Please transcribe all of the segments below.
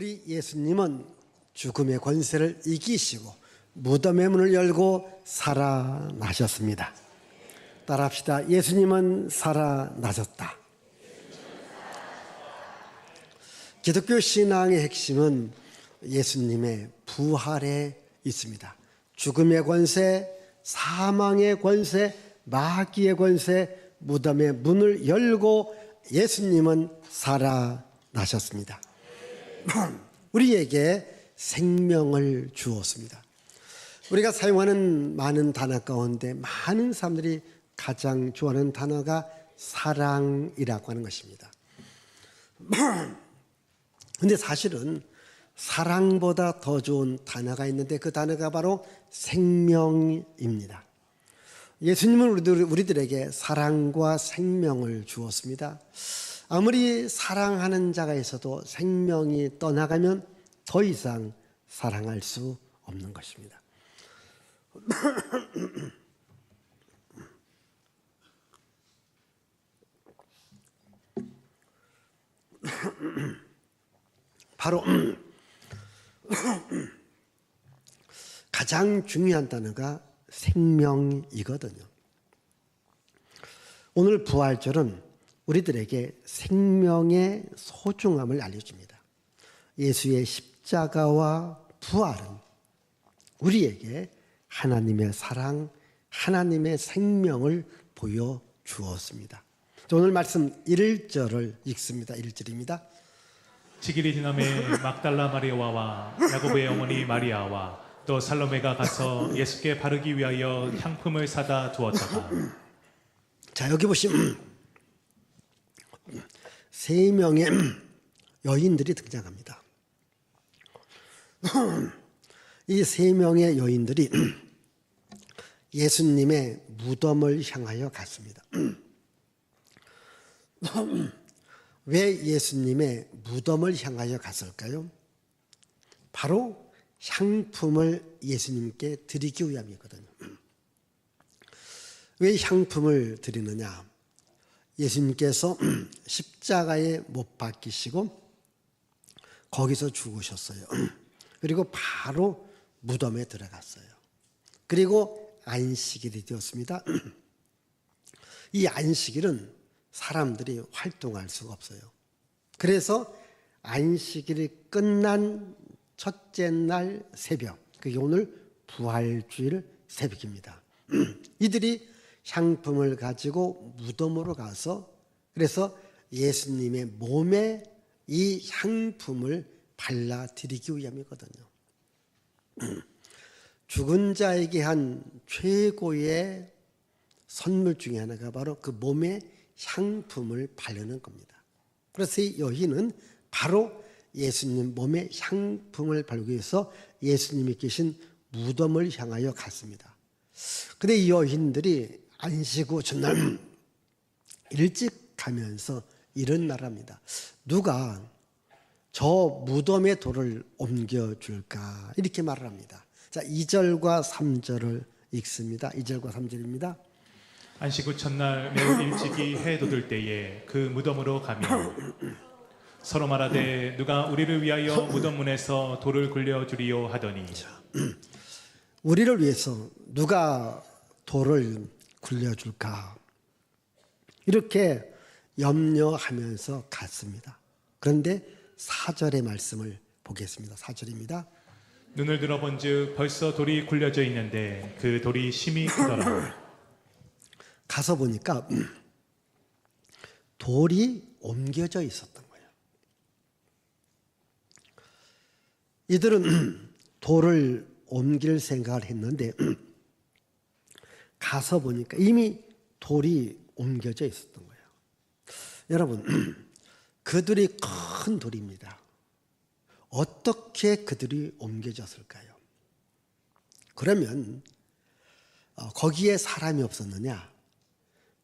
우리 예수님은 죽음의 권세를 이기시고 무덤의 문을 열고 살아나셨습니다. 따라합시다. 예수님은 살아나셨다. 기독교 신앙의 핵심은 예수님의 부활에 있습니다. 죽음의 권세, 사망의 권세, 마귀의 권세, 무덤의 문을 열고 예수님은 살아나셨습니다. 우리에게 생명을 주었습니다. 우리가 사용하는 많은 단어 가운데 많은 사람들이 가장 좋아하는 단어가 사랑이라고 하는 것입니다. 그런데 사실은 사랑보다 더 좋은 단어가 있는데 그 단어가 바로 생명입니다. 예수님은 우리들에게 사랑과 생명을 주었습니다. 아무리 사랑하는 자가 있어도 생명이 떠나가면 더 이상 사랑할 수 없는 것입니다. 바로 가장 중요한 단어가 생명이거든요. 오늘 부활절은 우리들에게 생명의 소중함을 알려줍니다. 예수의 십자가와 부활은 우리에게 하나님의 사랑, 하나님의 생명을 보여주었습니다. 오늘 말씀 1절을 읽습니다. 1절입니다. 지길이 지남에 막달라 마리아와 야고보의 어머니 마리아와 또 살로메가 가서 예수께 바르기 위하여 향품을 사다 두었다가. 자, 여기 보시면 세 명의 여인들이 등장합니다. 이 세 명의 여인들이 예수님의 무덤을 향하여 갔습니다. 왜 예수님의 무덤을 향하여 갔을까요? 바로 향품을 예수님께 드리기 위함이거든요. 왜 향품을 드리느냐? 예수님께서 십자가에 못 박히시고 거기서 죽으셨어요. 그리고 바로 무덤에 들어갔어요. 그리고 안식일이 되었습니다. 이 안식일은 사람들이 활동할 수가 없어요. 그래서 안식일이 끝난 첫째 날 새벽, 그게 오늘 부활주일 새벽입니다. 이들이 향품을 가지고 무덤으로 가서 그래서 예수님의 몸에 이 향품을 발라드리기 위함이거든요. 죽은 자에게 한 최고의 선물 중에 하나가 바로 그 몸에 향품을 바르는 겁니다. 그래서 이 여인은 바로 예수님 몸에 향품을 바르기 위해서 예수님이 계신 무덤을 향하여 갔습니다. 그런데 이 여인들이 안식 후 전날 일찍 가면서 이런 말합니다. 누가 저 무덤의 돌을 옮겨줄까? 이렇게 말을 합니다. 자, 2절과 3절을 읽습니다. 2절과 3절입니다. 안식 후 첫날 매우 일찍이 해 돋을 때에 그 무덤으로 가며 서로 말하되 누가 우리를 위하여 무덤 문에서 돌을 굴려주리요 하더니. 우리를 위해서 누가 돌을 굴려줄까? 이렇게 염려하면서 갔습니다. 그런데 4절의 말씀을 보겠습니다. 4절입니다. 눈을 들어본즉 벌써 돌이 굴려져 있는데 그 돌이 심히 크더라. 가서 보니까 돌이 옮겨져 있었던 거예요. 이들은 돌을 옮길 생각을 했는데 가서 보니까 이미 돌이 옮겨져 있었던 거예요. 여러분, 그들이 큰 돌입니다. 어떻게 그들이 옮겨졌을까요? 그러면 거기에 사람이 없었느냐?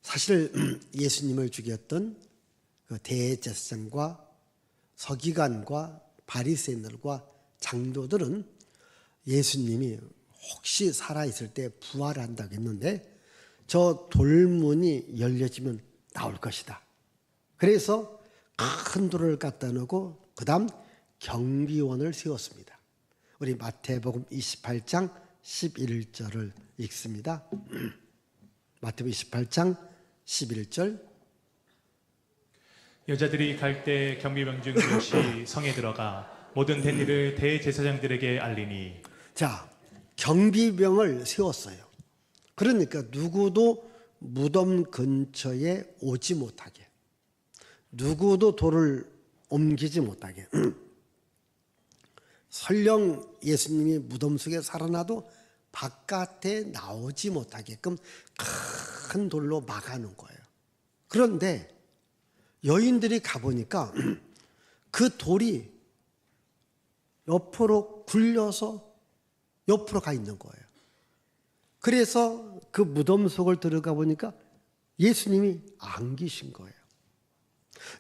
사실 예수님을 죽였던 그 대제사장과 서기관과 바리새인들과 장로들은 예수님이 혹시 살아있을 때 부활한다고 했는데 저 돌문이 열려지면 나올 것이다. 그래서 큰 돌을 갖다 놓고 그 다음 경비원을 세웠습니다. 우리 마태복음 28장 11절을 읽습니다. 마태복음 28장 11절. 여자들이 갈 때 경비병 중 몇이 성에 들어가 모든 된 일을 대제사장들에게 알리니. 자, 경비병을 세웠어요. 그러니까 누구도 무덤 근처에 오지 못하게, 누구도 돌을 옮기지 못하게. 설령 예수님이 무덤 속에 살아나도 바깥에 나오지 못하게끔 큰 돌로 막아놓은 거예요. 그런데 여인들이 가보니까 그 돌이 옆으로 굴려서 옆으로 가 있는 거예요. 그래서 그 무덤 속을 들어가 보니까 예수님이 안 계신 거예요.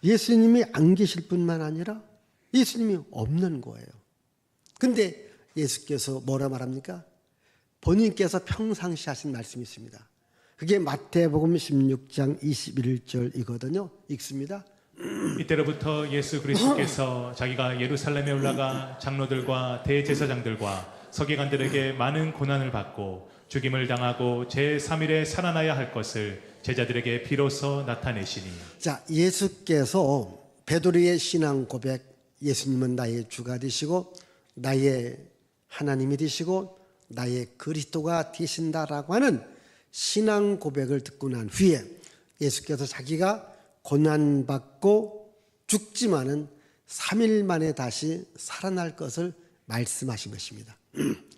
예수님이 안 계실 뿐만 아니라 예수님이 없는 거예요. 근데 예수께서 뭐라 말합니까? 본인께서 평상시 하신 말씀이 있습니다. 그게 마태복음 16장 21절이거든요. 읽습니다. 이때로부터 예수 그리스도께서 자기가 예루살렘에 올라가 장로들과 대제사장들과 서기관들에게 많은 고난을 받고 죽임을 당하고 제3일에 살아나야 할 것을 제자들에게 비로소 나타내시니. 자, 예수께서 베드로의 신앙 고백, 예수님은 나의 주가 되시고 나의 하나님이 되시고 나의 그리스도가 되신다라고 하는 신앙 고백을 듣고 난 후에 예수께서 자기가 고난받고 죽지만은 3일 만에 다시 살아날 것을 말씀하신 것입니다.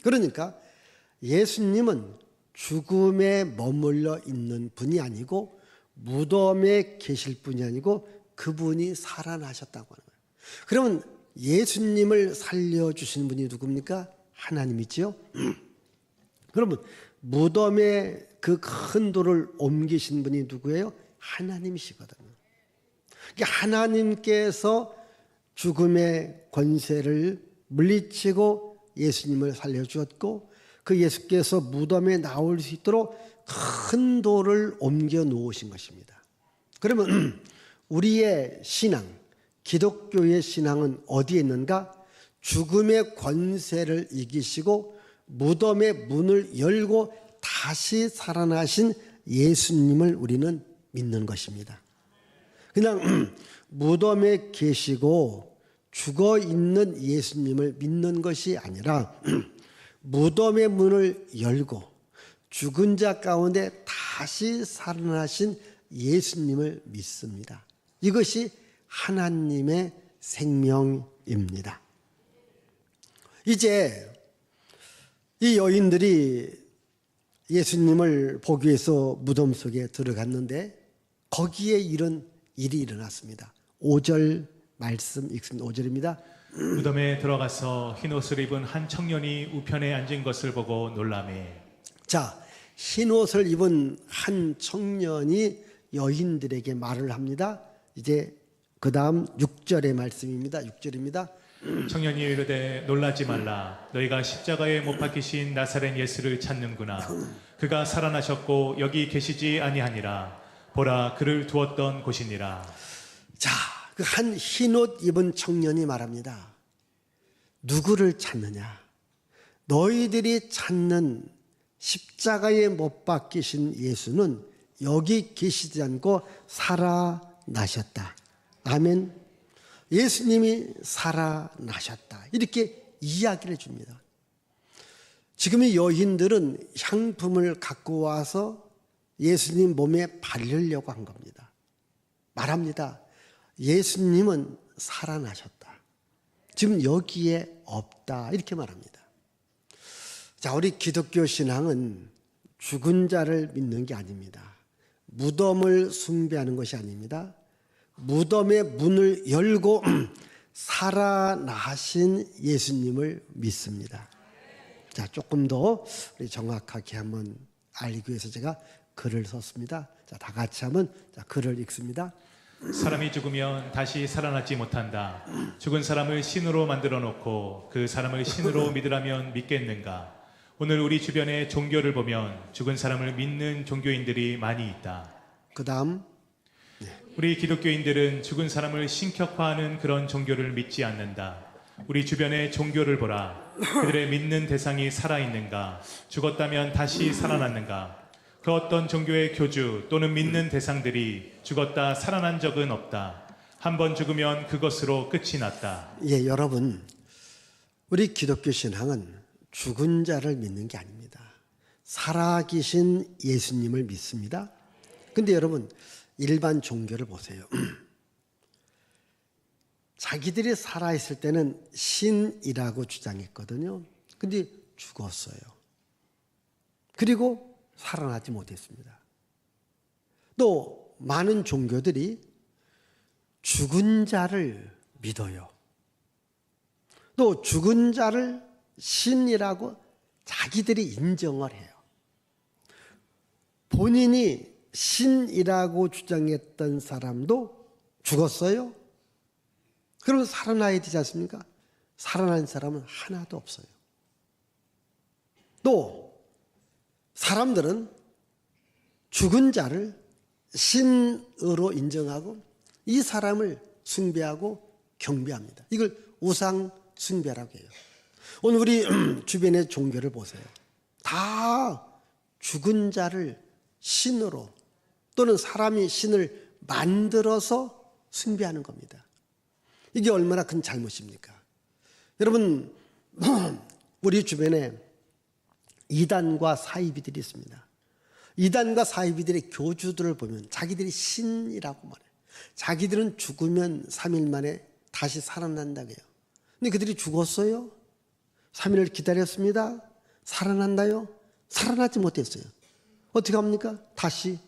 그러니까 예수님은 죽음에 머물러 있는 분이 아니고 무덤에 계실 분이 아니고 그분이 살아나셨다고 하는 거예요. 그러면 예수님을 살려주신 분이 누굽니까? 하나님이지요. 그러면 무덤에 그 큰 돌을 옮기신 분이 누구예요? 하나님이시거든요. 그러니까 하나님께서 죽음의 권세를 물리치고 예수님을 살려주었고 그 예수께서 무덤에 나올 수 있도록 큰 돌을 옮겨 놓으신 것입니다. 그러면 우리의 신앙, 기독교의 신앙은 어디에 있는가? 죽음의 권세를 이기시고 무덤의 문을 열고 다시 살아나신 예수님을 우리는 믿는 것입니다. 그냥 무덤에 계시고 죽어 있는 예수님을 믿는 것이 아니라 무덤의 문을 열고 죽은 자 가운데 다시 살아나신 예수님을 믿습니다. 이것이 하나님의 생명입니다. 이제 이 여인들이 예수님을 보기 위해서 무덤 속에 들어갔는데 거기에 이런 일이 일어났습니다. 5절 말씀 읽습니다. 5절입니다. 무덤에 들어가서 흰옷을 입은 한 청년이 우편에 앉은 것을 보고 놀라매. 자, 흰옷을 입은 한 청년이 여인들에게 말을 합니다. 이제 그 다음 6절의 말씀입니다. 6절입니다. 청년이 이르되 놀라지 말라. 너희가 십자가에 못 박히신 나사렛 예수를 찾는구나. 그가 살아나셨고 여기 계시지 아니하니라. 보라, 그를 두었던 곳이니라. 자, 그 한 흰옷 입은 청년이 말합니다. 누구를 찾느냐? 너희들이 찾는 십자가에 못 박히신 예수는 여기 계시지 않고 살아나셨다. 아멘. 예수님이 살아나셨다. 이렇게 이야기를 해줍니다. 지금 이 여인들은 향품을 갖고 와서 예수님 몸에 바르려고 한 겁니다. 말합니다. 예수님은 살아나셨다. 지금 여기에 없다. 이렇게 말합니다. 자, 우리 기독교 신앙은 죽은 자를 믿는 게 아닙니다. 무덤을 숭배하는 것이 아닙니다. 무덤의 문을 열고 살아나신 예수님을 믿습니다. 자, 조금 더 우리 정확하게 한번 알기 위해서 제가 글을 썼습니다. 자, 다 같이 한번 글을 읽습니다. 사람이 죽으면 다시 살아나지 못한다. 죽은 사람을 신으로 만들어 놓고 그 사람을 신으로 믿으라면 믿겠는가? 오늘 우리 주변의 종교를 보면 죽은 사람을 믿는 종교인들이 많이 있다. 그 다음 우리 기독교인들은 죽은 사람을 신격화하는 그런 종교를 믿지 않는다. 우리 주변의 종교를 보라. 그들의 믿는 대상이 살아있는가? 죽었다면 다시 살아났는가? 그 어떤 종교의 교주 또는 믿는 대상들이 죽었다 살아난 적은 없다. 한 번 죽으면 그것으로 끝이 났다. 예, 여러분, 우리 기독교 신앙은 죽은 자를 믿는 게 아닙니다. 살아계신 예수님을 믿습니다. 근데 여러분, 일반 종교를 보세요. 자기들이 살아있을 때는 신이라고 주장했거든요. 근데 죽었어요. 그리고 살아나지 못했습니다. 또 많은 종교들이 죽은 자를 믿어요. 또 죽은 자를 신이라고 자기들이 인정을 해요. 본인이 신이라고 주장했던 사람도 죽었어요. 그러면 살아나야 되지 않습니까? 살아난 사람은 하나도 없어요. 또 사람들은 죽은 자를 신으로 인정하고 이 사람을 숭배하고 경배합니다. 이걸 우상 숭배라고 해요. 오늘 우리 주변의 종교를 보세요. 다 죽은 자를 신으로 또는 사람이 신을 만들어서 숭배하는 겁니다. 이게 얼마나 큰 잘못입니까? 여러분, 우리 주변에 이단과 사이비들이 있습니다. 이단과 사이비들의 교주들을 보면 자기들이 신이라고 말해요. 자기들은 죽으면 3일 만에 다시 살아난다고 해요. 근데 그들이 죽었어요? 3일을 기다렸습니다. 살아난다요? 살아나지 못했어요. 어떻게 합니까? 다시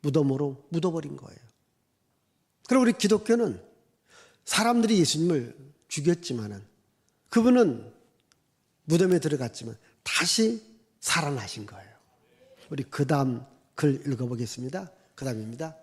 무덤으로 묻어버린 거예요. 그럼 우리 기독교는 사람들이 예수님을 죽였지만은 그분은 무덤에 들어갔지만 다시 살아나신 거예요. 우리 그 다음 글 읽어보겠습니다. 그 다음입니다.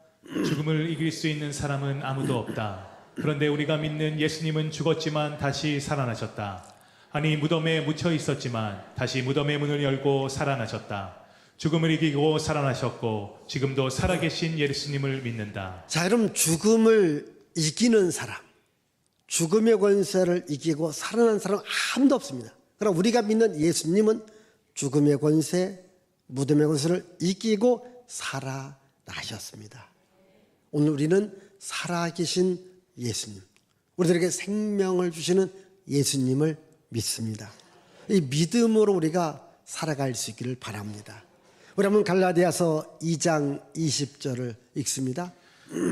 죽음을 이길 수 있는 사람은 아무도 없다. 그런데 우리가 믿는 예수님은 죽었지만 다시 살아나셨다. 아니 무덤에 묻혀 있었지만 다시 무덤의 문을 열고 살아나셨다. 죽음을 이기고 살아나셨고 지금도 살아계신 예수님을 믿는다. 자, 여러분, 죽음을 이기는 사람, 죽음의 권세를 이기고 살아난 사람 아무도 없습니다. 그럼 우리가 믿는 예수님은 죽음의 권세, 무덤의 권세를 이기고 살아나셨습니다. 오늘 우리는 살아계신 예수님, 우리들에게 생명을 주시는 예수님을 믿습니다. 이 믿음으로 우리가 살아갈 수 있기를 바랍니다. 우리 한번 갈라디아서 2장 20절을 읽습니다.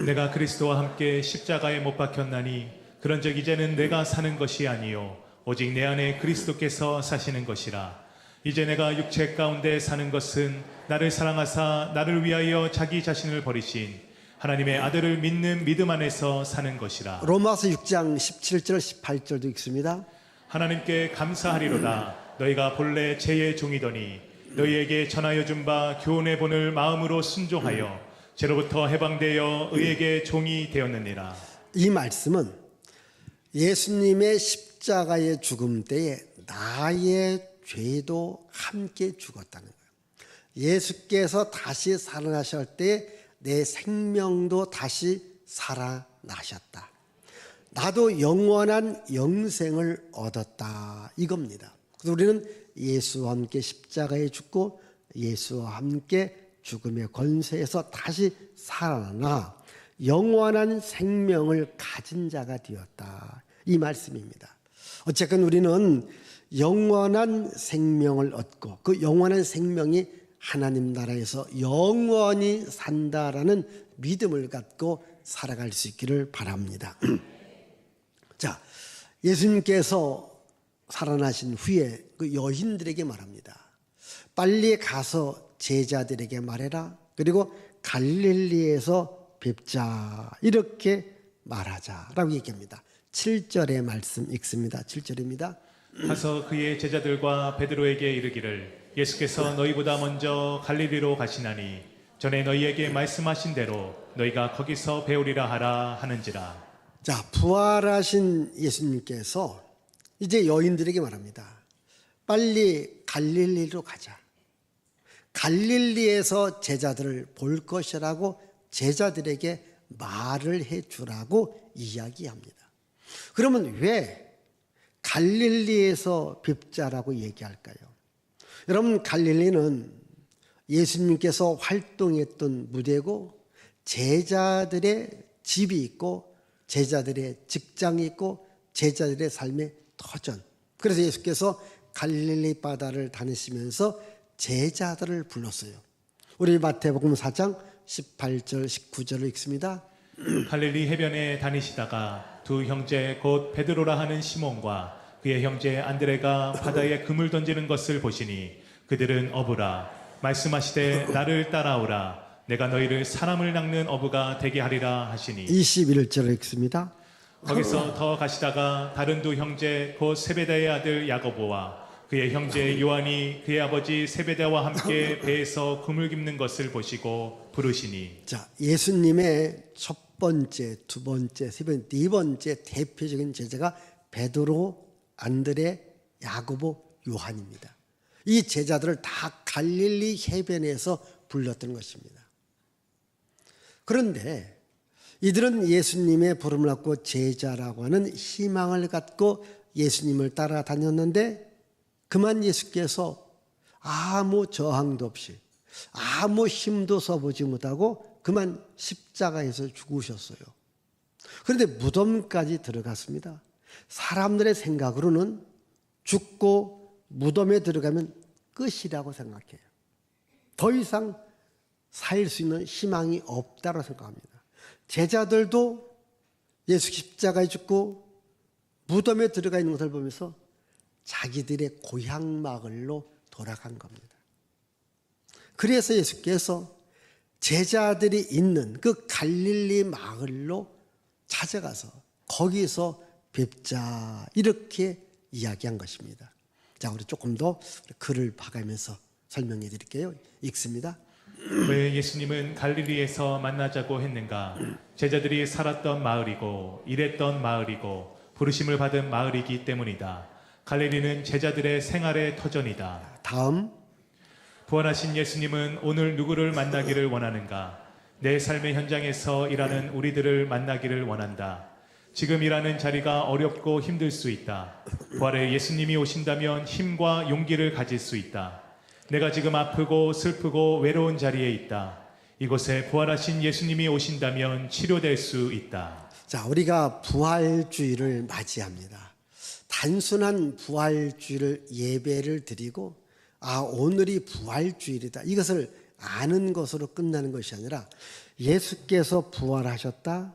내가 그리스도와 함께 십자가에 못 박혔나니 그런즉 이제는 내가 사는 것이 아니요 오직 내 안에 그리스도께서 사시는 것이라. 이제 내가 육체 가운데 사는 것은 나를 사랑하사 나를 위하여 자기 자신을 버리신 하나님의 아들을 믿는 믿음 안에서 사는 것이라. 로마서 6장 17절 18절도 읽습니다. 하나님께 감사하리로다. 너희가 본래 죄의 종이더니 너희에게 전하여 준 바 교훈의 본을 마음으로 순종하여 죄로부터 해방되어 의에게 종이 되었느니라. 이 말씀은 예수님의 십자가의 죽음 때에 나의 죄도 함께 죽었다는 거예요. 예수께서 다시 살아나실 때 내 생명도 다시 살아나셨다. 나도 영원한 영생을 얻었다. 이겁니다. 그래서 우리는 예수와 함께 십자가에 죽고 예수와 함께 죽음의 권세에서 다시 살아나 영원한 생명을 가진 자가 되었다. 이 말씀입니다. 어쨌든 우리는 영원한 생명을 얻고 그 영원한 생명이 하나님 나라에서 영원히 산다라는 믿음을 갖고 살아갈 수 있기를 바랍니다. 자, 예수님께서 살아나신 후에 그 여인들에게 말합니다. 빨리 가서 제자들에게 말해라. 그리고 갈릴리에서 뵙자. 이렇게 말하자라고 얘기합니다. 7절의 말씀 읽습니다. 7절입니다. 가서 그의 제자들과 베드로에게 이르기를 예수께서 너희보다 먼저 갈릴리로 가시나니 전에 너희에게 말씀하신 대로 너희가 거기서 배우리라 하라 하는지라. 자, 부활하신 예수님께서 이제 여인들에게 말합니다. 빨리 갈릴리로 가자. 갈릴리에서 제자들을 볼 것이라고 제자들에게 말을 해주라고 이야기합니다. 그러면 왜 갈릴리에서 뵙자라고 얘기할까요? 여러분, 갈릴리는 예수님께서 활동했던 무대고 제자들의 집이 있고 제자들의 직장이 있고 제자들의 삶의 터전. 그래서 예수께서 갈릴리 바다를 다니시면서 제자들을 불렀어요. 우리 마태복음 4장 18절 19절을 읽습니다. 갈릴리 해변에 다니시다가 두 형제 곧 베드로라 하는 시몬과 그의 형제 안드레가 바다에 금을 던지는 것을 보시니 그들은 어부라 말씀하시되 나를 따라오라 내가 너희를 사람을 낚는 어부가 되게 하리라 하시니 21절을 읽습니다. 거기서 더 가시다가 다른 두 형제 곧 세베다의 아들 야고보와 그의 형제 요한이 그의 아버지 세베다와 함께 배에서 금을 깁는 것을 보시고 부르시니. 자, 예수님의 첫 번째, 두 번째, 세 번째, 네 번째 대표적인 제자가 베드로, 안드레, 야고보, 요한입니다. 이 제자들을 다 갈릴리 해변에서 불렀던 것입니다. 그런데 이들은 예수님의 부름을 받고 제자라고 하는 희망을 갖고 예수님을 따라다녔는데 그만 예수께서 아무 저항도 없이 아무 힘도 써보지 못하고 그만 십자가에서 죽으셨어요. 그런데 무덤까지 들어갔습니다. 사람들의 생각으로는 죽고 무덤에 들어가면 끝이라고 생각해요. 더 이상 살 수 있는 희망이 없다고 생각합니다. 제자들도 예수 십자가에 죽고 무덤에 들어가 있는 것을 보면서 자기들의 고향 마을로 돌아간 겁니다. 그래서 예수께서 제자들이 있는 그 갈릴리 마을로 찾아가서 거기서 뵙자 이렇게 이야기한 것입니다. 자, 우리 조금 더 글을 봐가면서 설명해 드릴게요. 읽습니다. 왜 예수님은 갈릴리에서 만나자고 했는가? 제자들이 살았던 마을이고 일했던 마을이고 부르심을 받은 마을이기 때문이다. 갈릴리는 제자들의 생활의 터전이다. 다음. 부활하신 예수님은 오늘 누구를 만나기를 원하는가? 내 삶의 현장에서 일하는 우리들을 만나기를 원한다. 지금 일하는 자리가 어렵고 힘들 수 있다. 부활의 예수님이 오신다면 힘과 용기를 가질 수 있다. 내가 지금 아프고 슬프고 외로운 자리에 있다. 이곳에 부활하신 예수님이 오신다면 치료될 수 있다. 자, 우리가 부활주의를 맞이합니다. 단순한 부활주의를 예배를 드리고 오늘이 부활주일이다. 이것을 아는 것으로 끝나는 것이 아니라 예수께서 부활하셨다.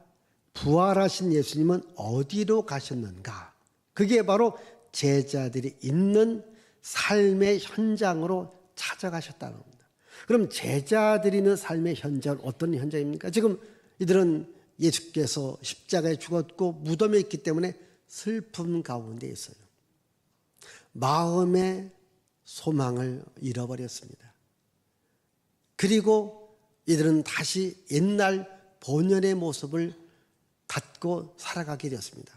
부활하신 예수님은 어디로 가셨는가? 그게 바로 제자들이 있는 삶의 현장으로 찾아가셨다는 겁니다. 그럼 제자들이 있는 삶의 현장은 어떤 현장입니까? 지금 이들은 예수께서 십자가에 죽었고 무덤에 있기 때문에 슬픔 가운데 있어요. 마음의 소망을 잃어버렸습니다. 그리고 이들은 다시 옛날 본연의 모습을 갖고 살아가게 되었습니다.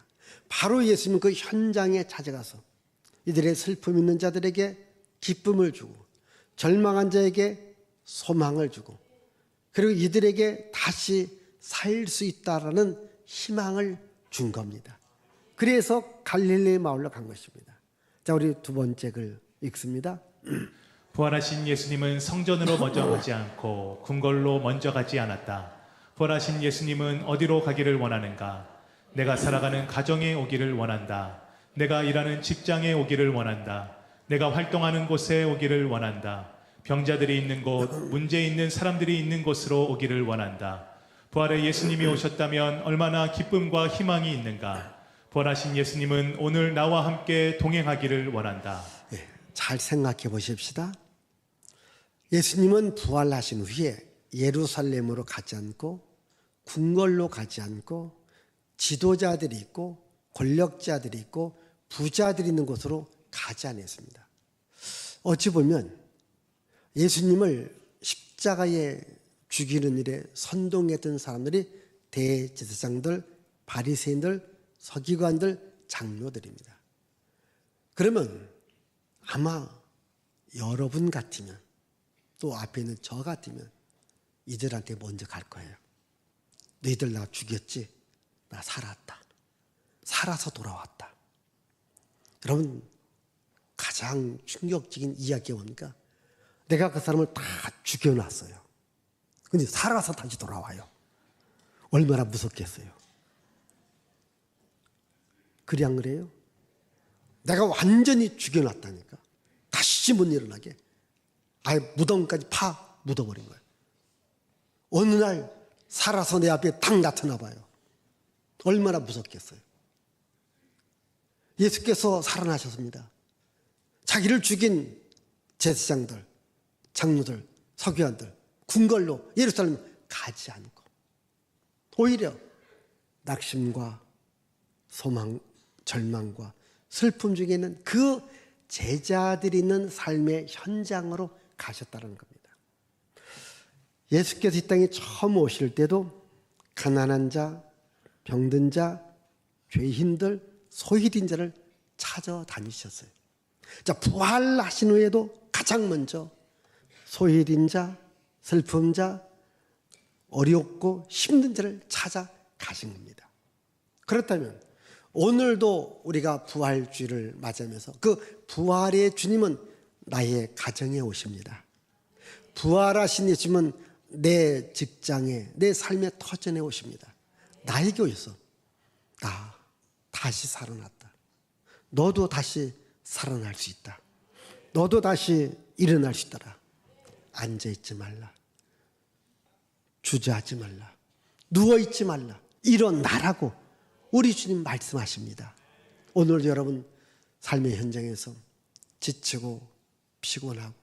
바로 예수님은 그 현장에 찾아가서 이들의 슬픔 있는 자들에게 기쁨을 주고 절망한 자에게 소망을 주고 그리고 이들에게 다시 살 수 있다라는 희망을 준 겁니다. 그래서 갈릴리 마을로 간 것입니다. 자, 우리 두 번째 글 읽습니다. 부활하신 예수님은 성전으로 먼저 가지 않고 궁궐로 먼저 가지 않았다. 부활하신 예수님은 어디로 가기를 원하는가? 내가 살아가는 가정에 오기를 원한다. 내가 일하는 직장에 오기를 원한다. 내가 활동하는 곳에 오기를 원한다. 병자들이 있는 곳, 문제 있는 사람들이 있는 곳으로 오기를 원한다. 부활의 예수님이 오셨다면 얼마나 기쁨과 희망이 있는가? 부활하신 예수님은 오늘 나와 함께 동행하기를 원한다. 잘 생각해 보십시다. 예수님은 부활하신 후에 예루살렘으로 가지 않고 궁궐로 가지 않고 지도자들이 있고 권력자들이 있고 부자들이 있는 곳으로 가지 않았습니다. 어찌 보면 예수님을 십자가에 죽이는 일에 선동했던 사람들이 대제사장들, 바리새인들, 서기관들, 장로들입니다. 그러면 아마 여러분 같으면 또 앞에 있는 저 같으면 이들한테 먼저 갈 거예요. 너희들 나 죽였지? 나 살았다. 살아서 돌아왔다. 여러분, 가장 충격적인 이야기가 뭡니까? 내가 그 사람을 다 죽여놨어요. 근데 살아서 다시 돌아와요. 얼마나 무섭겠어요. 그리 안 그래요? 내가 완전히 죽여놨다니까. 다시 못 일어나게. 아예 무덤까지 묻어버린 거예요. 어느 날 살아서 내 앞에 딱 나타나 봐요. 얼마나 무섭겠어요. 예수께서 살아나셨습니다. 자기를 죽인 제사장들, 장로들, 서기관들, 궁궐로 예루살렘 가지 않고 오히려 낙심과 소망, 절망과 슬픔 중에 있는 그 제자들이 있는 삶의 현장으로 가셨다는 겁니다. 예수께서 이 땅에 처음 오실 때도 가난한 자, 병든 자, 죄인들, 소외된 자를 찾아다니셨어요. 자, 부활하신 후에도 가장 먼저 소외된 자, 슬픔 자, 어렵고 힘든 자를 찾아가신 겁니다. 그렇다면 오늘도 우리가 부활주일을 맞이하면서 그 부활의 주님은 나의 가정에 오십니다. 부활하신 예수님은 내 직장에, 내 삶의 터전에 오십니다. 나에게 오셔서 나 다시 살아났다. 너도 다시 살아날 수 있다. 너도 다시 일어날 수 있다라. 앉아있지 말라. 주저하지 말라. 누워있지 말라. 일어나라고 우리 주님 말씀하십니다. 오늘 여러분 삶의 현장에서 지치고 피곤하고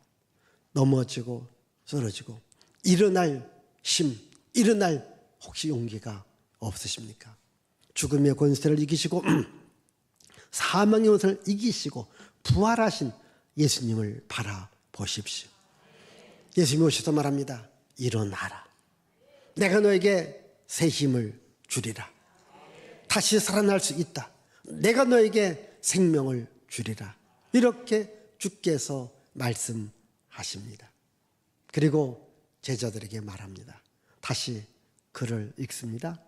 넘어지고 쓰러지고 일어날 힘, 일어날 혹시 용기가 없으십니까? 죽음의 권세를 이기시고 사망의 권세를 이기시고 부활하신 예수님을 바라보십시오. 예수님이 오셔서 말합니다. 일어나라. 내가 너에게 새 힘을 주리라. 다시 살아날 수 있다. 내가 너에게 생명을 주리라. 이렇게 주께서 말씀하십니다. 그리고 제자들에게 말합니다. 다시 글을 읽습니다.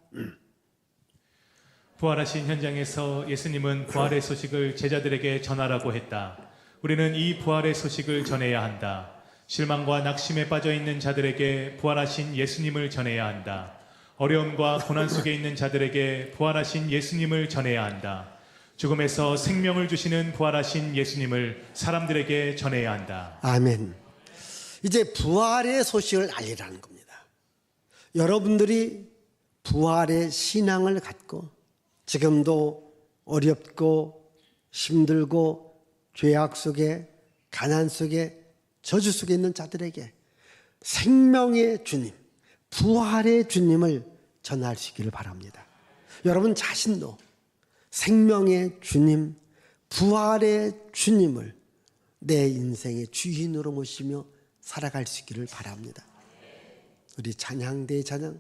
부활하신 현장에서 예수님은 부활의 소식을 제자들에게 전하라고 했다. 우리는 이 부활의 소식을 전해야 한다. 실망과 낙심에 빠져 있는 자들에게 부활하신 예수님을 전해야 한다. 어려움과 고난 속에 있는 자들에게 부활하신 예수님을 전해야 한다. 죽음에서 생명을 주시는 부활하신 예수님을 사람들에게 전해야 한다. 아멘. 이제 부활의 소식을 알리라는 겁니다. 여러분들이 부활의 신앙을 갖고 지금도 어렵고 힘들고 죄악 속에 가난 속에 저주 속에 있는 자들에게 생명의 주님, 부활의 주님을 전하시기를 바랍니다. 여러분 자신도 생명의 주님, 부활의 주님을 내 인생의 주인으로 모시며 살아갈 수 있기를 바랍니다. 우리 찬양대의 찬양,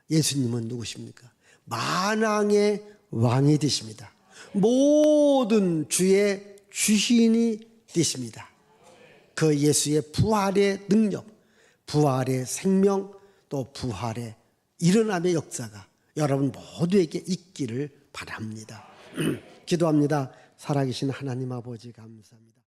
예수님은 누구십니까? 만왕의 왕이 되십니다. 모든 주의 주인이 되십니다. 그 예수의 부활의 능력, 부활의 생명, 또 부활의 일어남의 역사가 여러분 모두에게 있기를 바랍니다. 기도합니다. 살아계신 하나님 아버지 감사합니다.